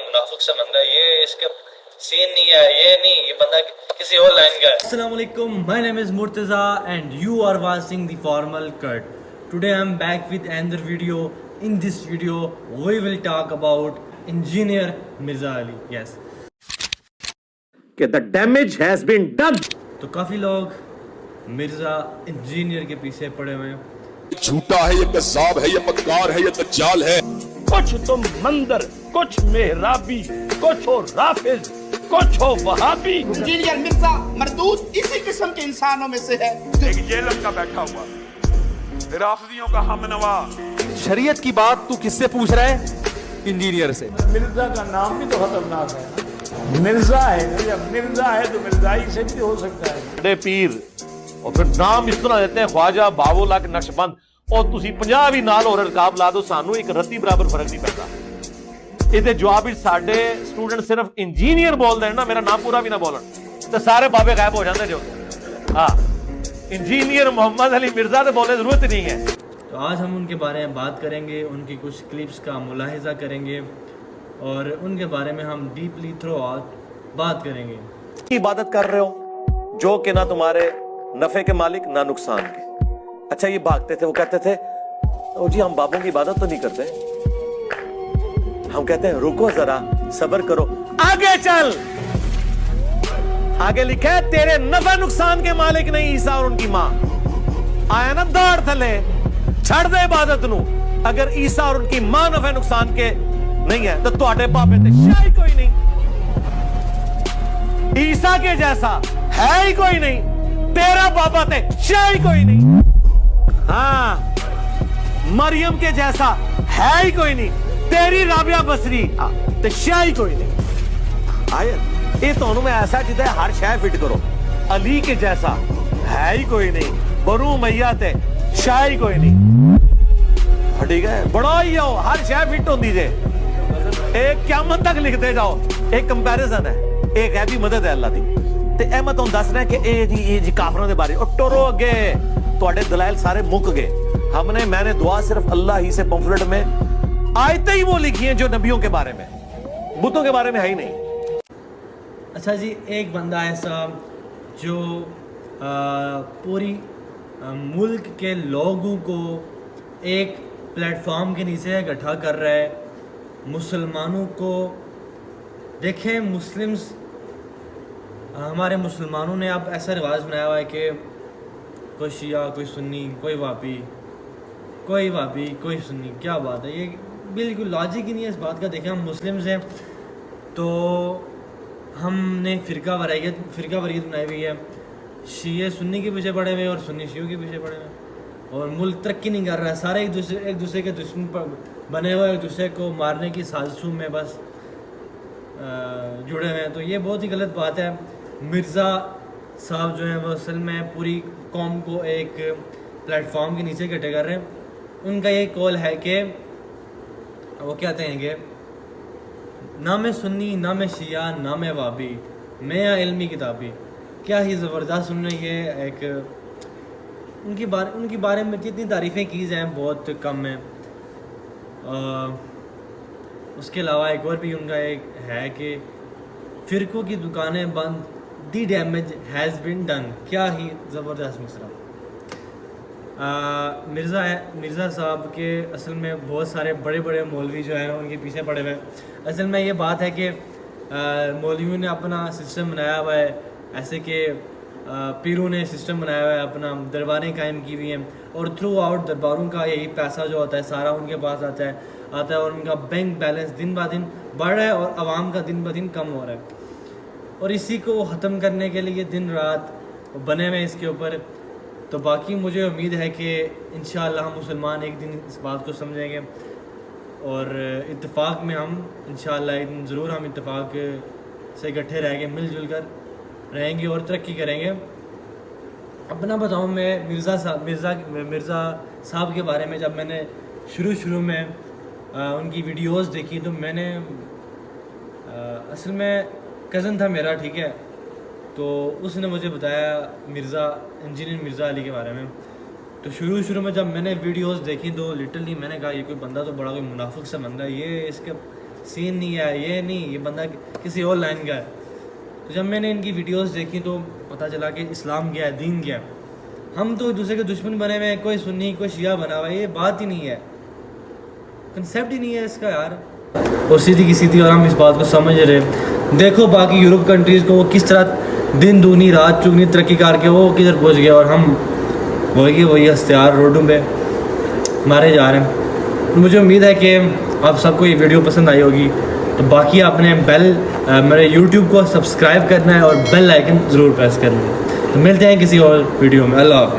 मुनाफिक सा बंदा है, ये इसका सीन नहीं है, ये नहीं, ये बंदा किसी और लाइन का है. Assalamu alaikum, my name is Murtaza and you are watching the Formal Cut. Today I am back with another video. In this video we will talk about Engineer Mirza Ali. Yes. The damage has been done. तो काफ़ी लोग Mirza engineer के पीछे पड़े हुए हैं. झूठा है ये, कज़्ज़ाब है ये, मक्कार है ये, दज्जाल है. कुछ तुम मंदर, कुछ मेहराबी, कुछ हो राफिज, कुछ हो वहाबी. इंजीनियर मिर्जा मरदूद इसी किस्म के इंसानों में से है. एक जेलम का बैठा हुआ राफिदियों का हमनवा. शरीयत की बात तू किससे पूछ रहा है? इंजीनियर से. मिर्जा का नाम भी तो खतरनाक है. मिर्जा है, जब मिर्जा है तो मिर्जाई से भी हो सकता है. बड़े पीर और फिर नाम इस तरह देते हैं ख्वाजा बाबूला के नक्शबंद, और ਤੁਸੀਂ 50 ਵੀ ਨਾਲ ਹੋਰ ਰਕਾਬ ਲਾ ਦੋ, ਸਾਨੂੰ ਇੱਕ ਰੱਤੀ ਬਰਾਬਰ ਫਰਕ ਨਹੀਂ ਪੈਂਦਾ. ਇਹਦੇ ਜਵਾਬ ਵਿੱਚ ਸਾਡੇ ਸਟੂਡੈਂਟ ਸਿਰਫ ਇੰਜੀਨੀਅਰ ਬੋਲਦੇ ਨੇ ਨਾ, ਮੇਰਾ ਨਾਮ ਪੂਰਾ ਵੀ ਨਾ ਬੋਲਣ ਤੇ ਸਾਰੇ ਬਾਬੇ ਗਾਇਬ ਹੋ ਜਾਂਦੇ ਜੋ. हाँ, इंजीनियर मोहम्मद अली मिर्जा तो बोलने जरूरत नहीं है. तो आज हम उनके बारे में बात करेंगे, उनकी कुछ क्लिप्स का मुलाहिजा करेंगे और उनके बारे में हम डीपली थ्रू आउट बात करेंगे. इबादत कर रहे हो जो कि ना तुम्हारे नफे के मालिक ना नुकसान के. अच्छा, ये भागते थे, वो कहते थे ओ जी हम बाबों की इबादत तो नहीं करते. हम कहते हैं रुको जरा, सब्र करो, आगे चल. आगे लिखा है तेरे नफा नुकसान के मालिक नहीं ईसा और उनकी मां. आया ना दौड़ थले, छड़ दे इबादत नू. अगर ईसा और उनकी मां नफा नुकसान के नहीं है तो ਤੁਹਾਡੇ ਬਾਬੇ ਤੇ ਸ਼ਾਇਦ कोई नहीं. ईसा के जैसा है ही कोई नहीं, तेरा बाबा ते शायद कोई नहीं. हाँ, मरियम के जैसा है ही कोई नहीं, तेरी राबिया बसरी ते शायद कोई नहीं. आए ये ਤੁਹਾਨੂੰ मैं ऐसा जिदा हर शय फिट करो. अली के जैसा है ही कोई नहीं, बरू मैया ते शायद कोई नहीं. ठीक है, बड़ा ही हो, हर शय फिट होती जे. एक क़यामत तक लिखते जाओ. एक कंपैरिजन है, एक है भी मदद है अल्लाह दी. ते ए मैं तुहानू दस रहा कि ए जी काफिरों के बारे और टुरो अगे, तुहाडे दलाइल सारे मुक गए. मैंने दुआ सिर्फ अल्लाह ही से पंफलेट में आयतें ही वो लिखी हैं जो नबियों के बारे में, बुतों के बारे में है ही नहीं. अच्छा जी, एक बंदा ऐसा जो पूरी मुल्क के लोगों को एक प्लेटफॉर्म के नीचे इकट्ठा कर रहा है. मुसलमानों को देखें, मुस्लिम्स, हमारे मुसलमानों ने अब ऐसा रिवाज बनाया हुआ है कि कोई शिया, कोई सुन्नी, कोई वाबी, कोई सुन्नी. क्या बात है, ये बिल्कुल लॉजिक ही नहीं है इस बात का. देखें, हम मुस्लिम्स हैं तो हमने फ़िरका वरीयत बनाई हुई है. शिये सुन्नी के पीछे पड़े हुए और सुन्नी शियों के पीछे पड़े हुए, और मुल्क तरक्की नहीं कर रहा है. सारे एक दूसरे के दुश्मन बने हुए, एक दूसरे को मारने की साजिशों में बस जुड़े हुए हैं. तो ये बहुत ही गलत बात है. मिर्ज़ा साहब जो हैं वो असल में पूरी कौम को एक प्लेटफॉर्म के नीचे इकट्ठे कर रहे हैं. उनका ये कॉल है कि वो कहते हैं कि ना मैं सुन्नी, ना मैं शिया, ना मैं वाबी, मैं या इल्मी किताबी. क्या ही ज़बरदस्त. उन्होंने ये एक उनकी बारे में जितनी तारीफ़ें की जाएँ बहुत कम है. उसके अलावा एक और भी उनका एक है कि फ़िरकों की दुकानें बंद, दी डैमेज हैज़ बिन डन. क्या ही ज़बरदस्त मिसरा. मिर्ज़ा साहब के असल में बहुत सारे बड़े बड़े मौलवी जो हैं उनके पीछे पड़े हुए हैं. असल में ये बात है कि मौलवियों ने अपना सिस्टम बनाया हुआ है, ऐसे कि पीरों ने सिस्टम बनाया हुआ है, अपना दरबारें कायम की हुई हैं, और थ्रू आउट दरबारों का यही पैसा जो होता है सारा उनके पास आता है और उनका बैंक बैलेंस दिन ब दिन बढ़ रहा है और आवाम का दिन ब दिन कम हो रहा है. और इसी को ख़त्म करने के लिए दिन रात बने हुए इसके ऊपर. तो बाकी मुझे उम्मीद है कि इंशाअल्लाह हम मुसलमान एक दिन इस बात को समझेंगे और इत्तेफाक में हम इंशाअल्लाह एक दिन ज़रूर हम इत्तेफाक से इकट्ठे रहेंगे, मिलजुल कर रहेंगे और तरक्की करेंगे. अपना बताऊँ मैं मिर्ज़ा साहब के बारे में, जब मैंने शुरू में उनकी वीडियोस देखी तो मैंने असल में कज़न था मेरा, ठीक है, तो उसने मुझे बताया इंजीनियर मिर्ज़ा अली के बारे में. तो शुरू में जब मैंने वीडियोस देखी तो लिटरली मैंने कहा ये कोई बंदा तो बड़ा कोई मुनाफिक सा बंदा है, ये इसका سین نہیں ہے، یہ نہیں، یہ بندہ کسی اور لائن کا ہے. تو جب میں نے ان کی ویڈیوز دیکھی تو پتہ چلا کہ اسلام کیا ہے، دین کیا ہے. ہم تو ایک دوسرے کے دشمن بنے ہوئے ہیں، کوئی سنی کوئی شیعہ بنا ہوا ہے. یہ بات ہی نہیں ہے، کنسیپٹ ہی نہیں ہے اس کا یار. اور سیدھی کی سیدھی اور ہم اس بات کو سمجھ رہے. دیکھو باقی یورپ کنٹریز کو وہ کس طرح دن دونی رات چگنی ترقی کر کے وہ کدھر پہنچ گیا، اور ہم وہی ہستیار روڈوں پہ مارے جا رہے ہیں. مجھے امید ہے کہ آپ سب کو یہ ویڈیو پسند آئی ہوگی. تو باقی آپ نے میرے یوٹیوب کو سبسکرائب کرنا ہے اور بیل آئیکن ضرور پریس کرنا ہے. تو ملتے ہیں کسی اور ویڈیو میں. اللہ حافظ.